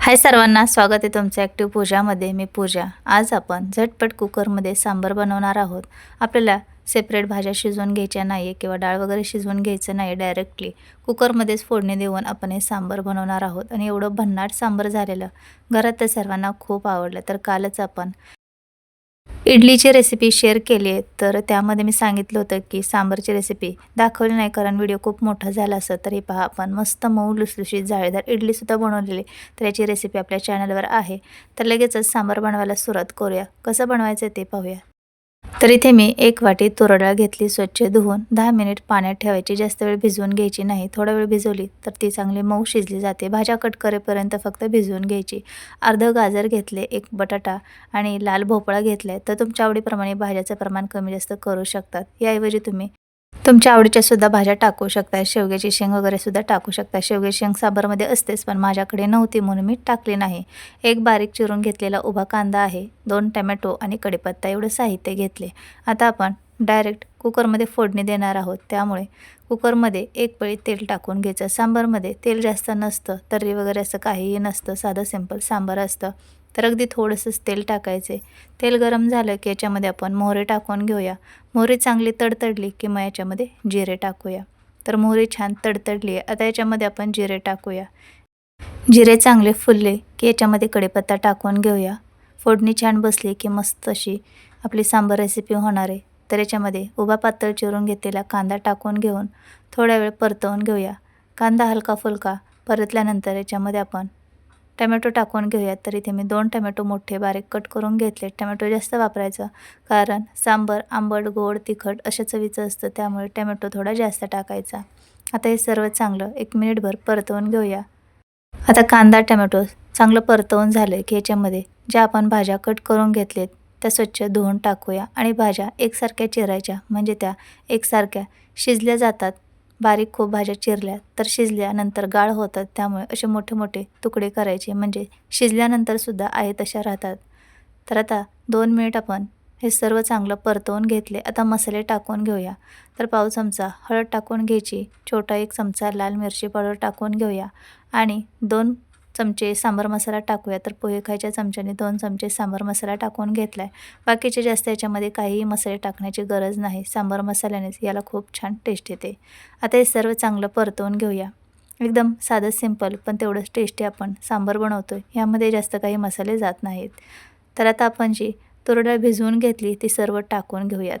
हाय सर्वांना, स्वागत आहे तुमचं ॲक्टिव्ह पूजामध्ये. मी पूजा. आज आपण झटपट कुकरमध्ये सांबार बनवणार आहोत. आपल्याला सेपरेट भाज्या शिजवून घ्यायच्या नाही आहे किंवा डाळ वगैरे शिजवून घ्यायचं नाही. डायरेक्टली कुकरमध्येच फोडणी देऊन आपण हे सांबार बनवणार आहोत. आणि एवढं भन्नाट सांबार झालेलं घरात तर सर्वांना खूप आवडलं. तर कालच आपण इडलीची रेसिपी शेअर केली आहे, तर त्यामध्ये मी सांगितलं होतं की सांबारची रेसिपी दाखवली नाही कारण व्हिडिओ खूप मोठा झाला असं. तरी पहा, आपण मस्त मऊ लुसलुशीत जाळीदार इडलीसुद्धा बनवलेली, तर याची रेसिपी आपल्या चॅनलवर आहे. तर लगेचच सांबार बनवायला सुरुवात करूया. कसं बनवायचं ते पाहूया. तर इथे मी 1 वाटी तुरड डाळ घेतली, स्वच्छ धुवून 10 मिनिट पाण्यात ठेवायची. जास्त वेळ भिजवून घ्यायची नाही. थोडा वेळ भिजवली तर ती चांगली मऊ शिजली जाते. भाज्या कट करेपर्यंत फक्त भिजवून घ्यायची. अर्धं गाजर घेतले, 1 बटाटा आणि लाल भोपळा घेतलाय. तर तुमच्या आवडीप्रमाणे भाज्याचं प्रमाण कमी जास्त करू शकतात. याऐवजी तुम्ही तुमच्या आवडीच्या सुद्धा भाज्या टाकू शकता. शेवग्याची शेंग वगैरे सुद्धा टाकू शकता. शेवग्याची शेंग सांबारमध्ये असतेच, पण माझ्याकडे नव्हती म्हणून मी टाकली नाही. 1 बारीक चिरून घेतलेला उभा कांदा आहे, 2 टोमॅटो आणि कढीपत्ता एवढं साहित्य घेतले. आता आपण डायरेक्ट कुकरमध्ये फोडणी देणार आहोत, त्यामुळे कुकरमध्ये 1 पळी तेल टाकून घ्यायचं. सांबारमध्ये तेल जास्त नसतं, तर्री वगैरे असं काहीही नसतं, साधं सिंपल सांबार असतं. तर अगदी थोडंसंच तेल टाकायचे. तेल गरम झालं की याच्यामध्ये आपण मोहरी टाकून घेऊया. मोहरी चांगली तडतडली की मग याच्यामध्ये जिरे टाकूया. तर मोहरी छान तडतडली आहे. आता याच्यामध्ये आपण जिरे टाकूया. जिरे चांगले फुलले की याच्यामध्ये कढीपत्ता टाकून घेऊया. फोडणी छान बसली की मस्त अशी आपली सांबार रेसिपी होणार आहे. तर याच्यामध्ये उभा पातळ चिरून घेतलेला कांदा टाकून घेऊन थोडा वेळ परतवून घेऊया. कांदा हलका फुलका परतल्यानंतर याच्यामध्ये आपण टोमॅटो टाकून घेऊयात. तर इथे मी 2 टोमॅटो मोठे बारीक कट करून घेतले. टोमॅटो जास्त वापरायचं, कारण सांबार आंबट, गोड, तिखट अशा चवीचं असतं, त्यामुळे टोमॅटो थोडा जास्त टाकायचा. आता हे सर्व चांगलं 1 मिनिटभर परतवून घेऊया. आता कांदा, टोमॅटो चांगलं परतवून झालं की याच्यामध्ये ज्या आपण भाज्या कट करून घेतलेत त्या स्वच्छ धुवून टाकूया आणि भाज्या एकसारख्या चिरायच्या, म्हणजे त्या एकसारख्या शिजल्या जातात. बारीक खूप भाज्या चिरल्या तर शिजल्यानंतर गाळ होतात, त्यामुळे असे मोठे मोठे तुकडे करायचे, म्हणजे शिजल्यानंतरसुद्धा आहे तशा राहतात. तर आता 2 मिनिट आपण हे सर्व चांगलं परतवून घेतले. आता मसाले टाकून घेऊया. तर पाव चमचा हळद टाकून घ्यायची, छोटा 1 चमचा लाल मिरची पावडर टाकून घेऊया आणि 2 चमचे सांबार मसाला टाकूया. तर पोहे खायच्या चमच्याने 2 चमचे सांबार मसाला टाकून घेतला आहे. बाकीचे जास्त याच्यामध्ये काहीही मसाले टाकण्याची गरज नाही. सांबार मसाल्यानेच याला खूप छान टेस्ट येते. आता हे सर्व चांगलं परतवून घेऊया. एकदम साधं सिंपल पण तेवढंच टेस्टी आपण सांबार बनवतो आहे. यामध्ये जास्त काही मसाले जात नाहीत. तर आता आपण जी तूर डाळ भिजवून घेतली ती सर्व टाकून घेऊयात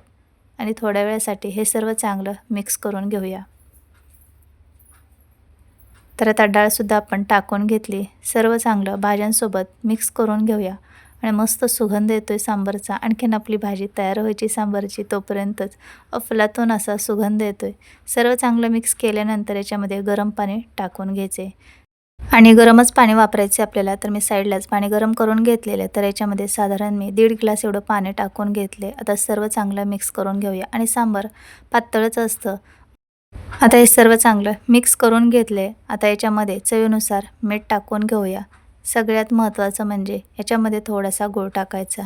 आणि थोड्या वेळासाठी हे सर्व चांगलं मिक्स करून घेऊया. तर आता डाळसुद्धा आपण टाकून घेतली. सर्व चांगलं भाज्यांसोबत मिक्स करून घेऊया आणि मस्त सुगंध येतोय सांबारचा. आणखीन आपली भाजी तयार व्हायची सांबारची, तोपर्यंतच अफलातून असा सुगंध येतोय. सर्व चांगलं मिक्स केल्यानंतर याच्यामध्ये गरम पाणी टाकून घ्यायचे आणि गरमच पाणी वापरायचे आपल्याला. तर मी साईडलाच पाणी गरम करून घेतलेलं आहे. तर याच्यामध्ये साधारण मी 1.5 ग्लास एवढं पाणी टाकून घेतले. आता सर्व चांगलं मिक्स करून घेऊया आणि सांबार पातळच असतं. आता हे सर्व चांगलं मिक्स करून घेतले. आता याच्यामध्ये चवीनुसार मीठ टाकून घेऊया. सगळ्यात महत्त्वाचं म्हणजे याच्यामध्ये थोडासा गूळ टाकायचा,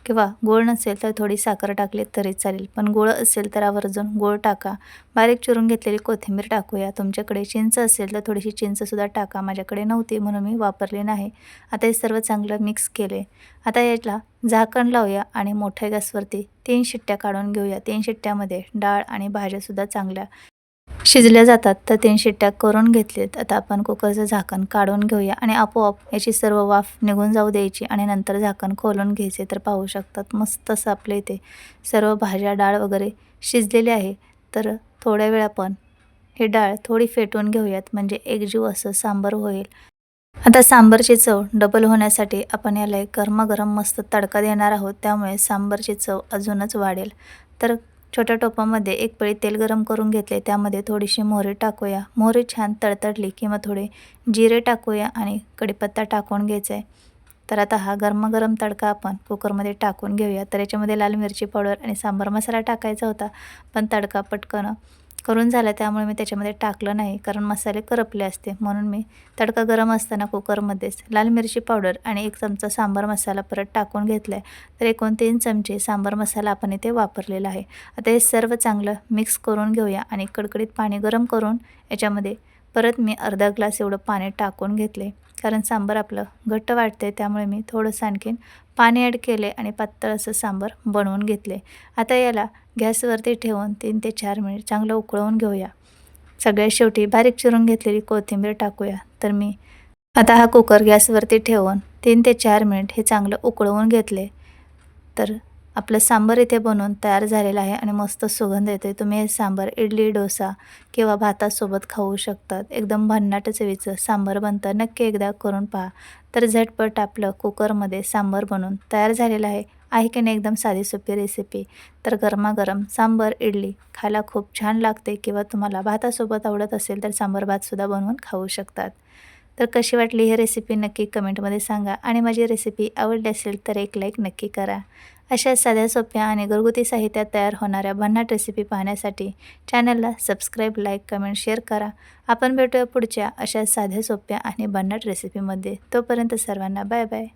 किंवा गूळ नसेल तर थोडी साखर टाकली तरी चालेल, पण गूळ असेल तर आवर्जून गूळ टाका. बारीक चिरून घेतलेली कोथिंबीर टाकूया. तुमच्याकडे चिंच असेल तर थोडीशी चिंचसुद्धा टाका. माझ्याकडे नव्हती म्हणून मी वापरली नाही. आता हे सर्व चांगलं मिक्स केले. आता याला झाकण लावूया आणि मोठ्या गॅसवरती 3 शिट्ट्या काढून घेऊया. 3 शिट्ट्यामध्ये डाळ आणि भाज्यासुद्धा चांगल्या शिजल्या जातात. तर 3 शिट्ट्या करून घेतलेत. आता आपण कुकरचं झाकण काढून घेऊया आणि आपोआप याची सर्व वाफ निघून जाऊ द्यायची आणि नंतर झाकण खोलून घ्यायचे. तर पाहू शकतात मस्त असं आपल्या इथे सर्व भाज्या, डाळ वगैरे शिजलेली आहे. तर थोड्या वेळ आपण ही डाळ थोडी फेटून घेऊयात, म्हणजे एकजीव असं सांबार होईल. आता सांबारची चव डबल होण्यासाठी आपण याला एक गरमागरम मस्त तडका देणार आहोत, त्यामुळे सांबारची चव अजूनच वाढेल. तर छोट्या टोपामध्ये 1 पळी तेल गरम करून घेतले. त्यामध्ये थोडीशी मोहरी टाकूया. मोहरी छान तडतडली की मग थोडे जिरे टाकूया आणि कढीपत्ता टाकून घ्यायचा आहे. तर आता हा गरमागरम तडका आपण कुकरमध्ये टाकून घेऊया. तर याच्यामध्ये लाल मिरची पावडर आणि सांबार मसाला टाकायचा होता, पण तडका पटकन करून झाला, त्यामुळे मी त्याच्यामध्ये टाकलं नाही, कारण मसाले करपले असते. म्हणून मी तडका गरम असताना कुकरमध्येच लाल मिरची पावडर आणि 1 चमचा सांबार मसाला परत टाकून घेतला आहे. तर एकूण 3 चमचे सांबार मसाला आपण इथे वापरलेला आहे. आता हे सर्व चांगलं मिक्स करून घेऊया आणि कडकडीत पाणी गरम करून याच्यामध्ये परत मी अर्धा ग्लास एवढं पाणी टाकून घेतले, कारण सांबार आपलं घट्ट वाटते, त्यामुळे मी थोडंसं आणखीन पाणी ॲड केले आणि पातळ असं सांबार बनवून घेतले. आता याला गॅसवरती ठेवून 3 ते 4 मिनिट चांगलं उकळवून घेऊया. सगळ्यात शेवटी बारीक चिरून घेतलेली कोथिंबीर टाकूया. तर मी आता हा कुकर गॅसवरती ठेवून 3 ते 4 मिनिट हे चांगलं उकळवून घेतले. तर आपलं सांबार इथे बनवून तयार झालेलं आहे आणि मस्त सुगंध येते. तुम्ही हे सांबार इडली, डोसा किंवा भातासोबत खाऊ शकतात. एकदम भन्नाट चवीचं सांबार बनतं. नक्की एकदा करून पहा. तर झटपट आपलं कुकरमध्ये सांबार बनवून तयार झालेलं आहे. आहे की नाही एकदम साधी सोपी रेसिपी. तर गरमागरम सांबार इडली खायला खूप छान लागते, किंवा तुम्हाला भातासोबत आवडत असेल तर सांबार भातसुद्धा बनवून खाऊ शकतात. तर कशी वाटली ही रेसिपी नक्की कमेंटमध्ये सांगा, आणि माझी रेसिपी आवडली असेल तर एक लाईक नक्की करा. अशा साध्या सोप्या आणि घरगुती साहित्यात तयार होणाऱ्या भन्नाट रेसिपी पाहण्यासाठी चॅनलला सबस्क्राईब, लाईक, कमेंट, शेअर करा. आपण भेटूया पुढच्या अशा साध्या सोप्या आणि भन्नाट रेसिपीमध्ये. तोपर्यंत सर्वांना बाय बाय.